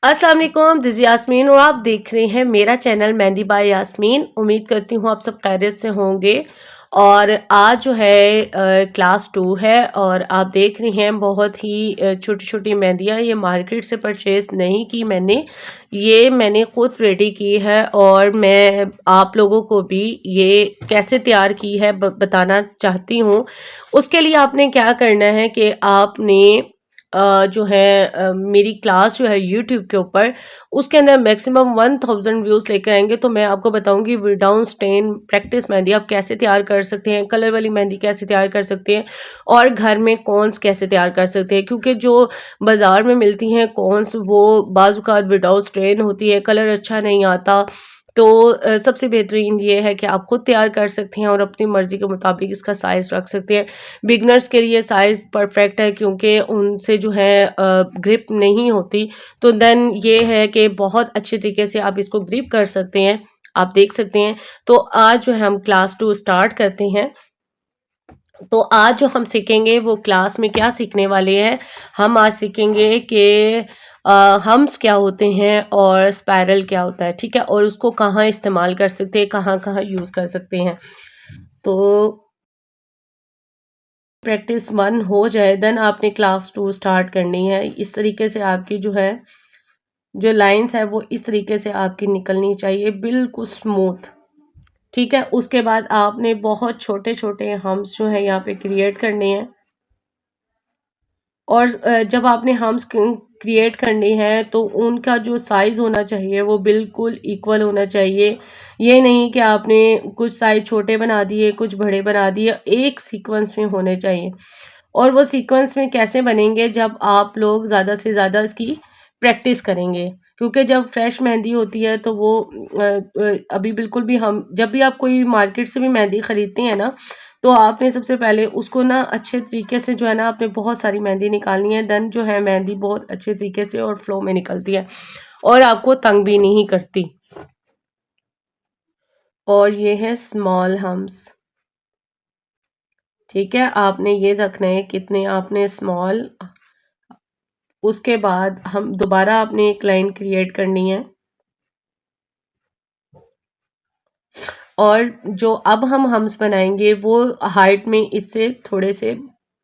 अस्सलाम वालेकुम, दिस यास्मीन और आप देख रहे हैं मेरा चैनल मेहंदी बाय यास्मीन। उम्मीद करती हूँ आप सब खैरियत से होंगे। और आज जो है क्लास 2 है और आप देख रहे हैं बहुत ही छोटी छोटी मेहंदियाँ। ये मार्केट से परचेज नहीं की मैंने, ये मैंने खुद रेडी की है और मैं आप लोगों को भी ये कैसे तैयार की है बताना चाहती हूँ। उसके लिए आपने क्या करना है कि आपने जो है मेरी क्लास जो है यूट्यूब के ऊपर, उसके अंदर मैक्सिमम 1000 व्यूज़ लेकर आएंगे तो मैं आपको बताऊंगी विदाउट स्टेन प्रैक्टिस मेहंदी आप कैसे तैयार कर सकते हैं, कलर वाली मेहंदी कैसे तैयार कर सकते हैं और घर में कॉन्स कैसे तैयार कर सकते हैं। क्योंकि जो बाज़ार में मिलती हैं कॉन्स वो बाज़-औक़ात विदाउट स्टेन होती है, कलर अच्छा नहीं आता। तो सबसे बेहतरीन ये है कि आप खुद तैयार कर सकते हैं और अपनी मर्ज़ी के मुताबिक इसका साइज़ रख सकते हैं। बिगनर्स के लिए साइज़ परफेक्ट है क्योंकि उनसे जो है ग्रिप नहीं होती, तो देन ये है कि बहुत अच्छे तरीके से आप इसको ग्रिप कर सकते हैं, आप देख सकते हैं। तो आज जो है हम क्लास 2 स्टार्ट करते हैं। तो आज जो हम सीखेंगे वो क्लास में क्या सीखने वाले हैं, हम आज सीखेंगे कि हम्स क्या होते हैं और स्पाइरल क्या होता है, ठीक है? और उसको कहाँ इस्तेमाल कर सकते हैं, कहाँ-कहाँ यूज़ कर सकते हैं। तो प्रैक्टिस 1 हो जाए देन आपने क्लास 2 स्टार्ट करनी है। इस तरीके से आपकी जो है, जो लाइन्स है वो इस तरीके से आपकी निकलनी चाहिए, बिल्कुल स्मूथ, ठीक है? उसके बाद आपने बहुत छोटे-छोटे हम्स जो है यहाँ पे क्रिएट करने हैं। और जब आपने हम्स क्रिएट करनी है तो उनका जो साइज़ होना चाहिए वो बिल्कुल इक्वल होना चाहिए। ये नहीं कि आपने कुछ साइज़ छोटे बना दिए, कुछ बड़े बना दिए, एक सीक्वेंस में होने चाहिए। और वो सीक्वेंस में कैसे बनेंगे, जब आप लोग ज़्यादा से ज़्यादा इसकी प्रैक्टिस करेंगे। क्योंकि जब फ्रेश मेहंदी होती है तो वो अभी बिल्कुल भी, हम जब भी आप कोई मार्केट से भी मेहंदी खरीदते हैं ना, तो आपने सबसे पहले उसको ना अच्छे तरीके से जो है ना, आपने बहुत सारी मेहंदी निकालनी है। देन जो है मेहंदी बहुत अच्छे तरीके से और फ्लो में निकलती है और आपको तंग भी नहीं करती। और ये है स्मॉल हम्स, ठीक है? आपने ये रखना है कितने आपने स्मॉल। उसके बाद हम दोबारा आपने एक लाइन क्रिएट करनी है और जो अब हम हम्स बनाएंगे वो हाइट में इससे थोड़े से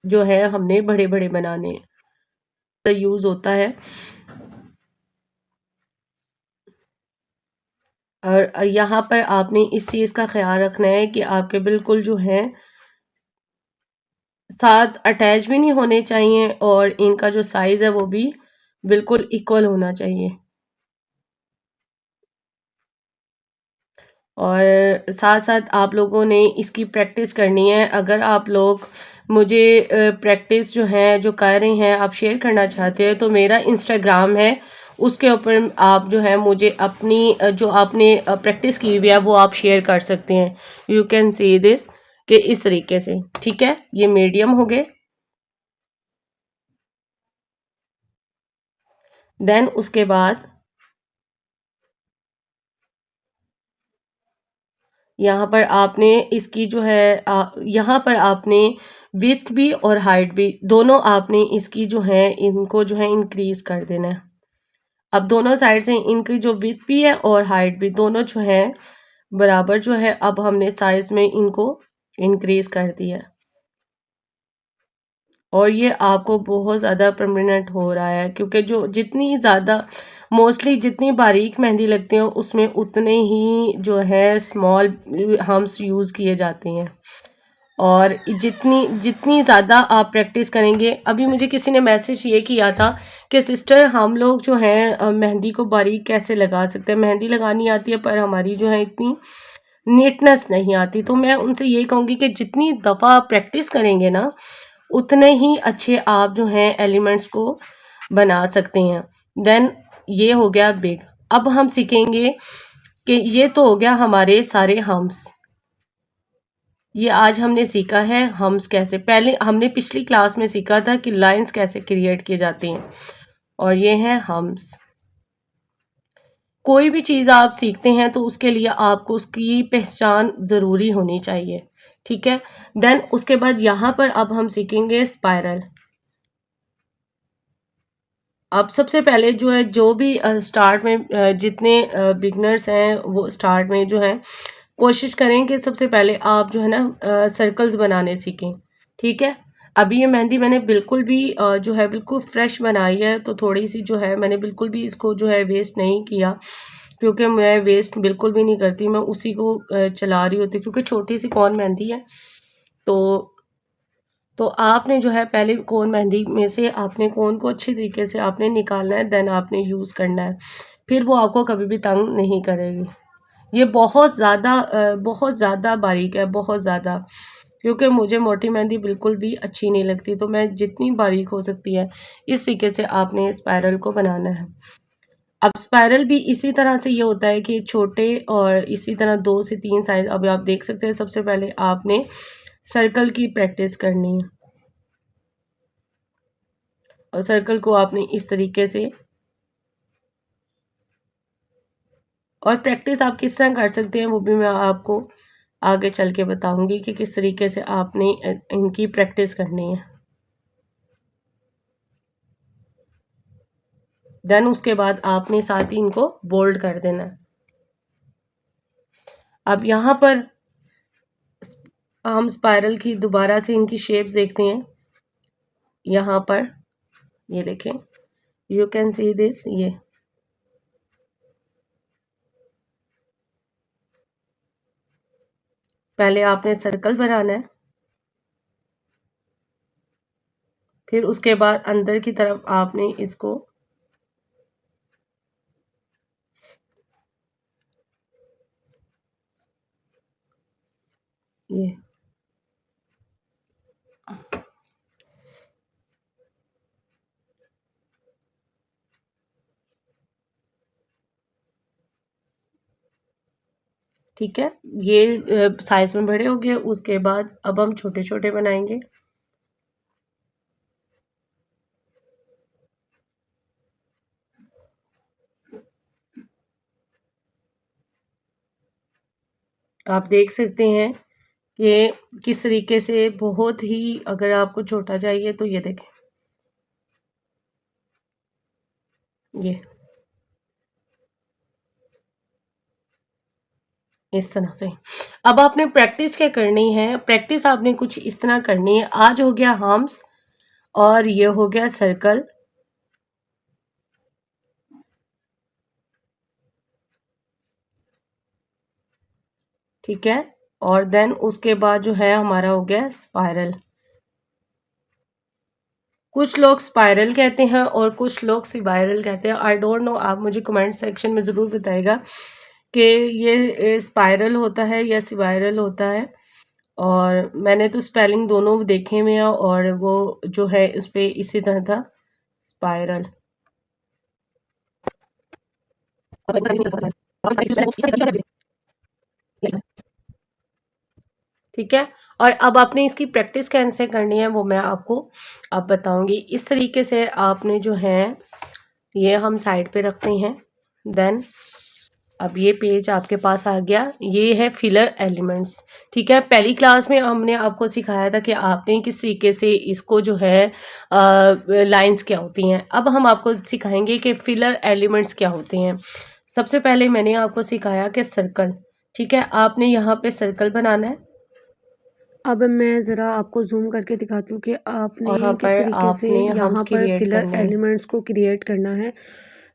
जो है हमने बड़े बड़े बनाने हैं, तो यूज होता है। और यहाँ पर आपने इस चीज़ का ख्याल रखना है कि आपके बिल्कुल जो है साथ अटैच भी नहीं होने चाहिए और इनका जो साइज़ है वो भी बिल्कुल इक्वल होना चाहिए। और साथ-साथ आप लोगों ने इसकी प्रैक्टिस करनी है। अगर आप लोग मुझे प्रैक्टिस जो है जो कर रहे हैं आप शेयर करना चाहते हैं तो मेरा इंस्टाग्राम है, उसके ऊपर आप जो है मुझे अपनी जो आपने प्रैक्टिस की हुई है वो आप शेयर कर सकते हैं। यू कैन सी दिस कि इस तरीके से, ठीक है? ये मीडियम हो गए। देन उसके बाद यहाँ पर आपने इसकी जो है यहाँ पर आपने विड्थ भी और हाइट भी दोनों आपने इसकी जो है इनको जो है इंक्रीज कर देना है। अब दोनों साइड से इनकी जो विड्थ भी है और हाइट भी दोनों जो है बराबर जो है, अब हमने साइज में इनको इंक्रीज कर दिया और ये आपको बहुत ज़्यादा परमानेंट हो रहा है। क्योंकि जो जितनी ज़्यादा मोस्टली जितनी बारीक मेहंदी लगती है उसमें उतने ही जो है स्मॉल हम्स यूज़ किए जाते हैं। और जितनी जितनी ज़्यादा आप प्रैक्टिस करेंगे, अभी मुझे किसी ने मैसेज ये किया था कि सिस्टर हम लोग जो हैं मेहंदी को बारीक कैसे लगा सकते हैं, मेहंदी लगानी आती है पर हमारी जो है इतनी नीटनेस नहीं आती। तो मैं उनसे ये कहूँगी कि जितनी दफ़ा आप प्रैक्टिस करेंगे ना, उतने ही अच्छे आप जो हैं एलिमेंट्स को बना सकते हैं। देन ये हो गया बिग। अब हम सीखेंगे कि ये तो हो गया हमारे सारे हम्स। ये आज हमने सीखा है हम्स कैसे, पहले हमने पिछली क्लास में सीखा था कि लाइंस कैसे क्रिएट किए जाते हैं और ये है हम्स। कोई भी चीज़ आप सीखते हैं तो उसके लिए आपको उसकी पहचान ज़रूरी होनी चाहिए, ठीक है? देन उसके बाद यहाँ पर अब हम सीखेंगे स्पाइरल। अब सबसे पहले जो है, जो भी स्टार्ट में जितने बिगनर्स हैं वो स्टार्ट में जो है कोशिश करें कि सबसे पहले आप जो है ना सर्कल्स बनाने सीखें। ठीक है। अभी ये मेहंदी मैंने बिल्कुल भी जो है बिल्कुल फ्रेश बनाई है, तो थोड़ी सी जो है मैंने बिल्कुल भी इसको जो है वेस्ट नहीं किया, क्योंकि मैं वेस्ट बिल्कुल भी नहीं करती, मैं उसी को चला रही होती, क्योंकि छोटी सी कौन मेहंदी है। तो आपने जो है पहले कोन मेहंदी में से आपने कोन को अच्छी तरीके से आपने निकालना है, देन आपने यूज़ करना है, फिर वो आपको कभी भी तंग नहीं करेगी। ये बहुत ज़्यादा बारीक है, बहुत ज़्यादा, क्योंकि मुझे मोटी मेहंदी बिल्कुल भी अच्छी नहीं लगती, तो मैं जितनी बारीक हो सकती है इस तरीके से आपने स्पाइरल को बनाना है। अब स्पाइरल भी इसी तरह से ये होता है कि छोटे और इसी तरह 2 से 3 साइज़, अभी आप देख सकते हैं। सबसे पहले आपने सर्कल की प्रैक्टिस करनी है, और सर्कल को आपने इस तरीके से, और प्रैक्टिस आप किस तरह कर सकते हैं वो भी मैं आपको आगे चल के बताऊंगी कि किस तरीके से आपने इनकी प्रैक्टिस करनी है। देन उसके बाद आपने साथ ही इनको बोल्ड कर देना है। अब यहाँ पर हम स्पाइरल की दोबारा से इनकी शेप्स देखते हैं। यहाँ पर ये देखें, यू कैन सी दिस, ये पहले आपने सर्कल बनाना है, फिर उसके बाद अंदर की तरफ आपने इसको ये ठीक है। ये साइज में बड़े हो गए। उसके बाद अब हम छोटे छोटे बनाएंगे। आप देख सकते हैं कि किस तरीके से, बहुत ही, अगर आपको छोटा चाहिए तो ये देखें, ये इस तरह से। अब आपने प्रैक्टिस क्या करनी है, प्रैक्टिस आपने कुछ इस तरह करनी है। आज हो गया आर्म्स और ये हो गया सर्कल, ठीक है। और देन उसके बाद जो है हमारा हो गया स्पाइरल। कुछ लोग स्पाइरल कहते हैं और कुछ लोग सिवायरल कहते हैं। आई डोंट नो, आप मुझे कमेंट सेक्शन में ज़रूर बताइएगा कि ये स्पाइरल होता है या सिवायरल होता है। और मैंने तो स्पेलिंग दोनों देखे हुए हैं, और वो जो है उस पर इसी तरह था, स्पाइरल। ठीक है। और अब आपने इसकी प्रैक्टिस कैसे करनी है वो मैं आपको अब बताऊंगी। इस तरीके से आपने जो है ये हम साइड पे रखते हैं। देन अब ये पेज आपके पास आ गया, ये है फिलर एलिमेंट्स। ठीक है। पहली क्लास में हमने आपको सिखाया था कि आपने किस तरीके से इसको जो है लाइंस क्या होती हैं। अब हम आपको सिखाएंगे कि फिलर एलिमेंट्स क्या होते हैं। सबसे पहले मैंने आपको सिखाया कि सर्कल, ठीक है, आपने यहाँ पे सर्कल बनाना है। अब मैं ज़रा आपको ज़ूम करके दिखाती हूँ कि आपने और यहाँ किस पर तरीके से आपने यहाँ हम्स पर क्रिएट फिलर करना है। एलिमेंट्स को क्रिएट करना है,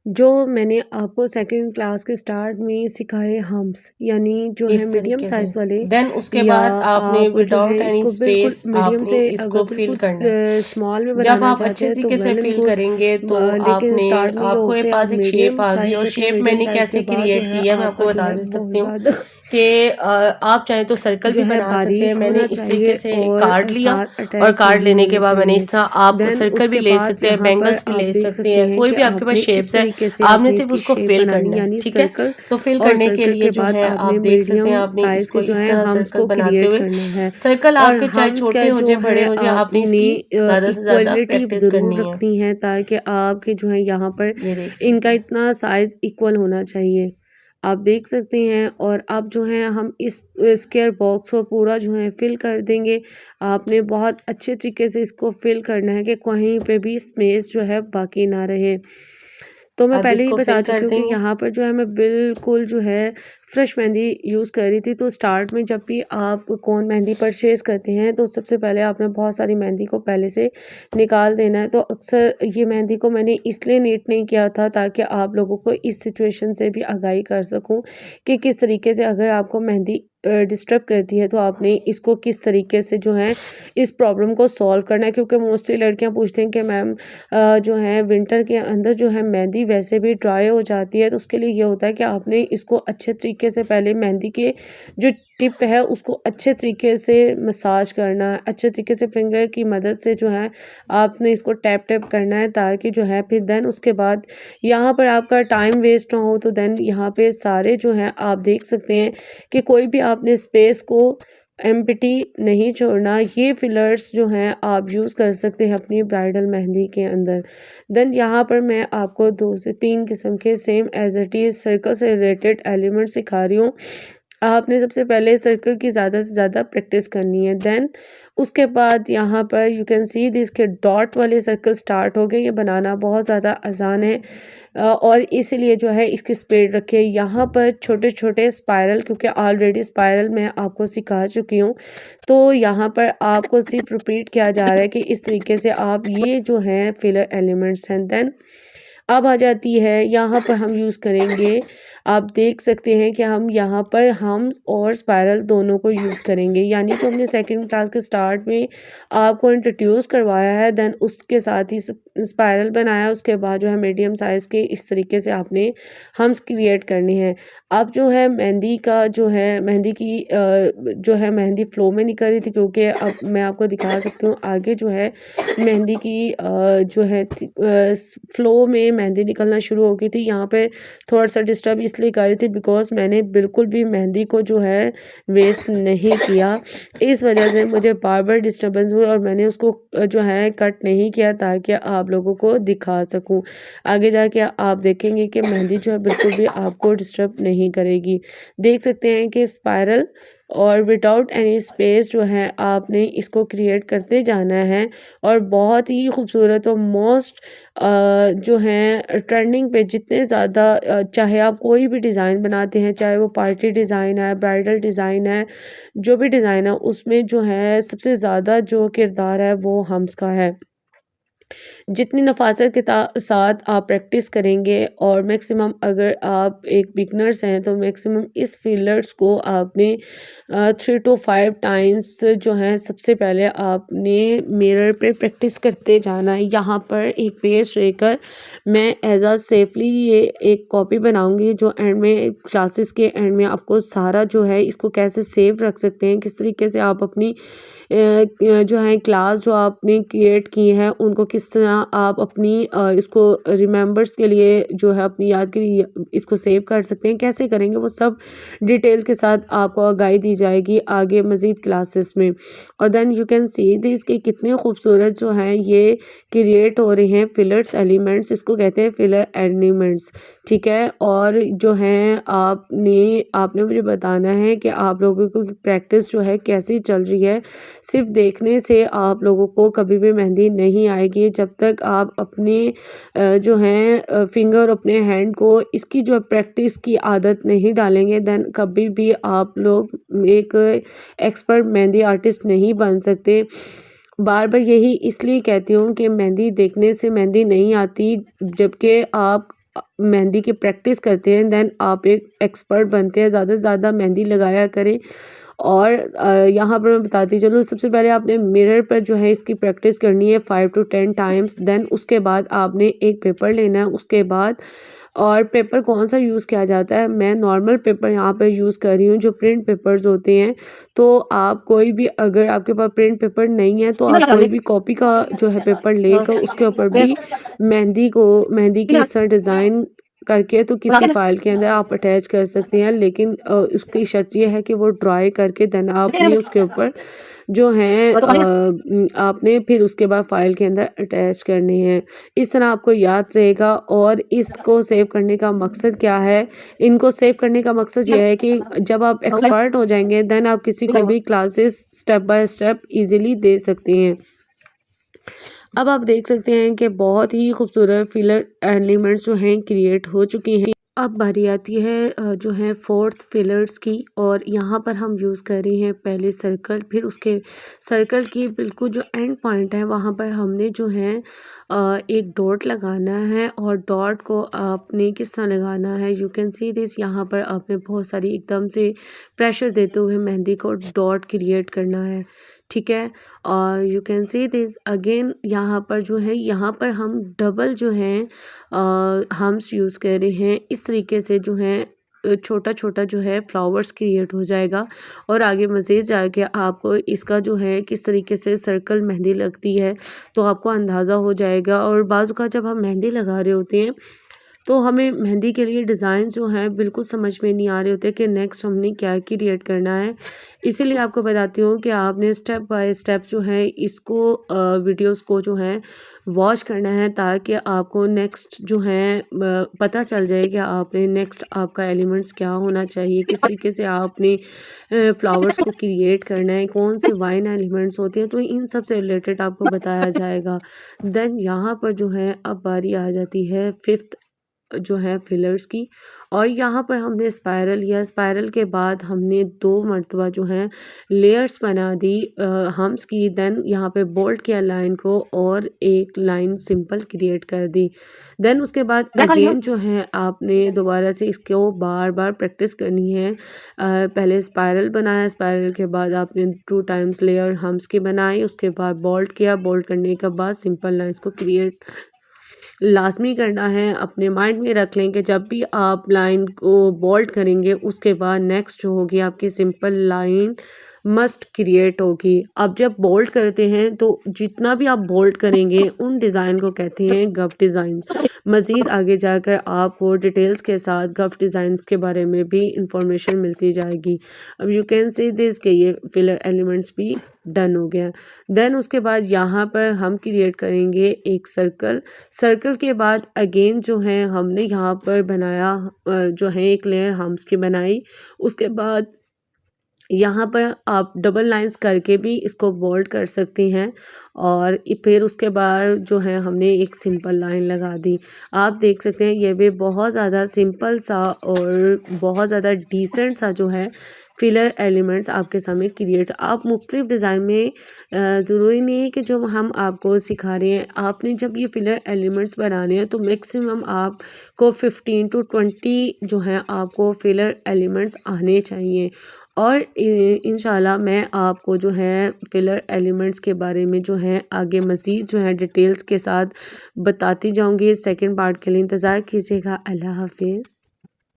जो मैंने आपको सेकंड क्लास के स्टार्ट में सिखाए हम्स, यानी जो है इस मीडियम तरीके से साइज़ वाले, देन उसके या बाद आपने आप जो विदाउट है एनी इसको बिल्कुल स्पेस मीडियम आपने से अगर इसको फिल बिल्कुल करना है। स्मॉल में जब बनाना आप चाहते अच्छे हैं तो तरीके से वेल एंड फिल गुड। करेंगे तो लेकिन आपने, स्टार्ट में ये आपको ये होते हैं, आप पास एक शेप मीडियम आ गई, साइज़ और रखें, शेप मीडियम मैंने साइज़ के कैसे बाद जो क्रिएट है की है मैं आपका आपको जो बता है सकती बहुत हूँ ज़्यादा कि आप चाहें तो सर्कल जो भी है बना सकते हैं। बारीक मैंने होना इस चाहिए तरीके से कार्ड और लिया, साथ और अटैच कार्ड नहीं लेने के होना बाद मैंने चाहिए। इस तरह, आप देन सर्कल भी उसके ले बाद सकते हैं, यहाँ पर बैंगल्स भी आप ले देख सकते सकते हैं, हैं कोई कि भी आपके पास आपने इस शेप्स है, तरीके से आपने आपने सिर्फ इसकी उसको शेप फिल बनानी, करना है। यानी ठीक है। सर्कल। तो फिल और करने के सर्कल लिए के जो बाद है आप आपने देख सकते हैं, मीडियम आपने साइज़ इसको के जो इस है तरह हम्स सर्कल को बनाते क्रिएट हुए, करना है। सर्कल और आपके चाहे हम्स छोटे का हो जो जाए है बड़े हो जाए, आपने आपने इसकी ज़्यादा से ज़्यादा इक्वलिटी प्रैक्टिस ज़रूर करनी है। रखनी है, ताकि आपके जो है यहाँ पर ये देख सकते इनका हैं। इतना साइज़ इक्वल होना चाहिए। आप देख सकते हैं। और अब जो है हम इस स्क्वायर बॉक्स को पूरा जो है फिल कर देंगे। आपने बहुत अच्छे तरीके से इसको फिल करना है कि कहीं पे भी स्पेस जो है बाकी ना रहे। तो मैं अब पहले ही इसको बता फिल चुकी कर हूँ कि देंगे। यहाँ पर जो है मैं बिल्कुल जो है फ्रेश मेहंदी यूज़ कर रही थी। तो स्टार्ट में जब भी आप कोन मेहंदी परचेज़ करते हैं तो सबसे पहले आपने बहुत सारी मेहंदी को पहले से निकाल देना है। तो अक्सर ये मेहंदी को मैंने इसलिए नीट नहीं किया था ताकि आप लोगों को इस सिचुएशन से भी आगाही कर सकूँ कि किस तरीके से अगर आपको मेहंदी डिस्टर्ब करती है तो आपने इसको किस तरीके से जो है इस प्रॉब्लम को सॉल्व करना है। क्योंकि मोस्टली लड़कियाँ पूछती हैं कि मैम जो है विंटर के अंदर जो है मेहंदी वैसे भी ड्राई हो जाती है, तो उसके लिए ये होता है कि आपने इसको अच्छे तरीके से पहले मेहंदी के जो टिप है उसको अच्छे तरीके से मसाज करना है। अच्छे तरीके से फिंगर की मदद से जो है आपने इसको टैप टैप करना है ताकि जो है फिर देन उसके बाद यहाँ पर आपका टाइम वेस्ट ना हो। तो देन यहाँ पे सारे जो हैं आप देख सकते हैं कि कोई भी आपने स्पेस को एम्प्टी नहीं छोड़ना। ये फिलर्स जो हैं आप यूज़ कर सकते हैं अपनी ब्राइडल मेहंदी के अंदर। देन यहाँ पर मैं आपको 2 से 3 किस्म के same as it is circle से रिलेटेड एलिमेंट सिखा रही हूँ। आपने सबसे पहले सर्कल की ज़्यादा से ज़्यादा प्रैक्टिस करनी है। देन उसके बाद यहाँ पर यू कैन सी दिस के डॉट वाले सर्कल स्टार्ट हो गए। ये बनाना बहुत ज़्यादा आसान है और इसीलिए जो है इसकी स्पीड रखिए। यहाँ पर छोटे-छोटे स्पाइरल, क्योंकि ऑलरेडी स्पाइरल मैं आपको सिखा चुकी हूँ, तो यहाँ पर आपको सिर्फ रिपीट किया जा रहा है कि इस तरीके से आप ये जो हैं फिलर एलिमेंट्स हैं। देन अब आ जाती है यहाँ पर हम यूज़ करेंगे, आप देख सकते हैं कि हम यहाँ पर हम्स और स्पाइरल दोनों को यूज़ करेंगे। यानी कि हमने सेकंड क्लास के स्टार्ट में आपको इंट्रोड्यूस करवाया है, देन उसके साथ ही स्पाइरल बनाया। उसके बाद जो है मीडियम साइज़ के इस तरीके से आपने हम्स क्रिएट करने हैं। अब जो है मेहंदी का जो है मेहंदी की जो है मेहंदी फ्लो में निकल रही थी, क्योंकि अब मैं आपको दिखा सकती हूँ आगे जो है मेहंदी की जो है फ्लो में मेहंदी निकलना शुरू हो गई थी। यहाँ पे थोड़ा-सा डिस्टर्ब इसलिए कर रही थी बिकॉज़ मैंने बिल्कुल भी मेहंदी को जो है वेस्ट नहीं किया। इस वजह से मुझे बार-बार डिस्टर्बेंस हुई और मैंने उसको जो है कट नहीं किया ताकि आप लोगों को दिखा सकूँ। आगे जाके आप देखेंगे कि मेहंदी जो है बिल्कुल भी आपको डिस्टर्ब नहीं करेगी। देख सकते हैं कि स्पाइरल और विदाउट एनी स्पेस जो है आपने इसको क्रिएट करते जाना है और बहुत ही खूबसूरत और मोस्ट जो हैं ट्रेंडिंग पे जितने ज़्यादा चाहे आप कोई भी डिज़ाइन बनाते हैं, चाहे वो पार्टी डिज़ाइन है, ब्राइडल डिज़ाइन है, जो भी डिज़ाइन है उसमें जो है सबसे ज़्यादा जो किरदार है वो हम्स का है। जितनी नफ़ासत के साथ आप प्रैक्टिस करेंगे और मैक्सिमम अगर आप एक बिगनर्स हैं तो मैक्सिमम इस फिलर्स को आपने 3 टू 5 टाइम्स जो है सबसे पहले आपने मिरर पे प्रैक्टिस करते जाना है। यहाँ पर एक पेज लेकर मैं एज़ अ सेफली ये एक कॉपी बनाऊंगी जो एंड में क्लासेस के एंड में आपको सारा जो है इसको कैसे सेव रख सकते हैं, किस तरीके से आप अपनी जो है क्लास जो आपने क्रिएट की है उनको किस तरह आप अपनी इसको रिमेंबर्स के लिए जो है अपनी याद के लिए इसको सेव कर सकते हैं, कैसे करेंगे वो सब डिटेल के साथ आपको आगाही दी जाएगी आगे मज़ीद क्लासेस में। और then you can see this कि कितने खूबसूरत जो हैं ये क्रिएट हो रहे हैं फिलर्स एलिमेंट्स, इसको कहते हैं फिलर एलिमेंट्स, ठीक है। और जो हैं आपने मुझे बताना है कि आप लोगों को प्रैक्टिस जो है कैसी चल रही है। सिर्फ देखने से आप लोगों को कभी भी मेहंदी नहीं आएगी जब तक आप अपने जो हैं फिंगर अपने हैंड को इसकी जो प्रैक्टिस की आदत नहीं डालेंगे, देन कभी भी आप लोग एक एक्सपर्ट मेहंदी आर्टिस्ट नहीं बन सकते। बार बार यही इसलिए कहती हूँ कि मेहंदी देखने से मेहंदी नहीं आती, जबकि आप मेहंदी की प्रैक्टिस करते हैं देन आप एक एक्सपर्ट बनते हैं। ज़्यादा से ज़्यादा मेहंदी लगाया करें। और यहाँ पर मैं बताती चलूँ, सबसे पहले आपने मिरर पर जो है इसकी प्रैक्टिस करनी है 5 टू 10 टाइम्स। देन उसके बाद आपने एक पेपर लेना है, उसके बाद और पेपर कौन सा यूज़ किया जाता है, मैं नॉर्मल पेपर यहाँ पर यूज़ कर रही हूँ जो प्रिंट पेपर्स होते हैं। तो आप कोई भी अगर आपके पास प्रिंट पेपर नहीं है तो आप कोई भी कॉपी का जो है पेपर लेकर उसके ऊपर भी मेहंदी की इस तरह डिज़ाइन करके तो किसी फाइल के अंदर आप अटैच कर सकते हैं, लेकिन उसकी शर्त ये है कि वो ड्राई करके देन आपने उसके ऊपर जो है आपने फिर उसके बाद फाइल के अंदर अटैच करने हैं। इस तरह आपको याद रहेगा। और इसको सेव करने का मकसद क्या है, इनको सेव करने का मकसद ये है कि जब आप एक्सपर्ट हो जाएंगे देन आप किसी को भी classes step by step easily दे सकते हैं। अब आप देख सकते हैं कि बहुत ही खूबसूरत फिलर एलिमेंट्स जो हैं क्रिएट हो चुकी हैं। अब बारी आती है जो है फोर्थ फिलर्स की, और यहाँ पर हम यूज़ कर रहे हैं पहले सर्कल, फिर उसके सर्कल की बिल्कुल जो एंड पॉइंट है वहाँ पर हमने जो है एक डॉट लगाना है। और डॉट को आपने किस तरह लगाना है, यू कैन सी दिस, यहाँ पर आपने बहुत सारी एकदम से प्रेशर देते हुए मेहंदी को डॉट क्रिएट करना है, ठीक है। और you can see this again, यहाँ पर जो है यहाँ पर हम डबल जो है हम्स यूज़ कर रहे हैं। इस तरीके से जो है छोटा छोटा जो है फ्लावर्स क्रिएट हो जाएगा। और आगे मज़ीद जाके आपको इसका जो है किस तरीके से सर्कल मेहंदी लगती है तो आपको अंदाज़ा हो जाएगा। और बाज़ का जब हम मेहंदी लगा रहे होते हैं तो हमें मेहंदी के लिए डिज़ाइन जो हैं बिल्कुल समझ में नहीं आ रहे होते कि नेक्स्ट हमने क्या क्रिएट करना है। इसीलिए आपको बताती हूँ कि आपने स्टेप बाय स्टेप जो है इसको वीडियोस को जो है वॉच करना है, ताकि आपको नेक्स्ट जो है पता चल जाए कि आपने नेक्स्ट आपका एलिमेंट्स क्या होना चाहिए, किस तरीके से आपने फ्लावर्स को क्रिएट करना है, कौन से वाइन एलिमेंट्स होते हैं, तो इन सब से रिलेटेड आपको बताया जाएगा। देन यहाँ पर जो है अब बारी आ जाती है फिफ्थ जो है फिलर्स की। और यहाँ पर हमने स्पायरल लिया, स्पायरल के बाद हमने 2 मरतबा जो है लेयर्स बना दी हम्स की। देन यहाँ पे बोल्ड किया लाइन को और एक लाइन सिंपल क्रिएट कर दी। देन उसके बाद अगेन जो है आपने दोबारा से इसको बार बार प्रैक्टिस करनी है। पहले स्पायरल बनाया, स्पायरल के बाद आपने 2 टाइम्स लेयर हम्स की बनाई, उसके बाद बोल्ड किया, बोल्ड करने के बाद सिंपल लाइंस को क्रिएट लाज़मी करना है। अपने माइंड में रख लें कि जब भी आप लाइन को बोल्ड करेंगे उसके बाद नेक्स्ट जो होगी आपकी सिंपल लाइन मस्ट क्रिएट होगी। अब जब बोल्ड करते हैं तो जितना भी आप बोल्ड करेंगे उन डिज़ाइन को कहते हैं गफ डिज़ाइन। मज़ीद आगे जाकर आपको डिटेल्स के साथ गफ डिज़ाइंस के बारे में भी इंफॉर्मेशन मिलती जाएगी। अब यू कैन सी दिस कि ये फिलर एलिमेंट्स भी डन हो गया। देन उसके बाद यहाँ पर हम क्रिएट करेंगे एक सर्कल। सर्कल के बाद अगेन जो है हमने यहाँ पर बनाया जो है एक लेयर हम्स की बनाई। उसके बाद यहाँ पर आप डबल लाइंस करके भी इसको बोल्ड कर सकते हैं। और फिर उसके बाद जो है हमने एक सिंपल लाइन लगा दी। आप देख सकते हैं ये भी बहुत ज़्यादा सिंपल सा और बहुत ज़्यादा डिसेंट सा जो है फिलर एलिमेंट्स आपके सामने क्रिएट। आप मुख्तलिफ डिज़ाइन में ज़रूरी नहीं है कि जो हम आपको सिखा रहे हैं, आपने जब ये फिलर एलिमेंट्स बनाने हैं तो मैक्सिमम आपको 15 to 20 जो है आपको फिलर एलिमेंट्स आने चाहिए। और इंशाल्लाह मैं आपको जो है फिलर एलिमेंट्स के बारे में जो है आगे मज़ीद जो है डिटेल्स के साथ बताती जाऊंगी। सेकंड पार्ट के लिए इंतज़ार कीजिएगा। अल्लाह हाफिज़।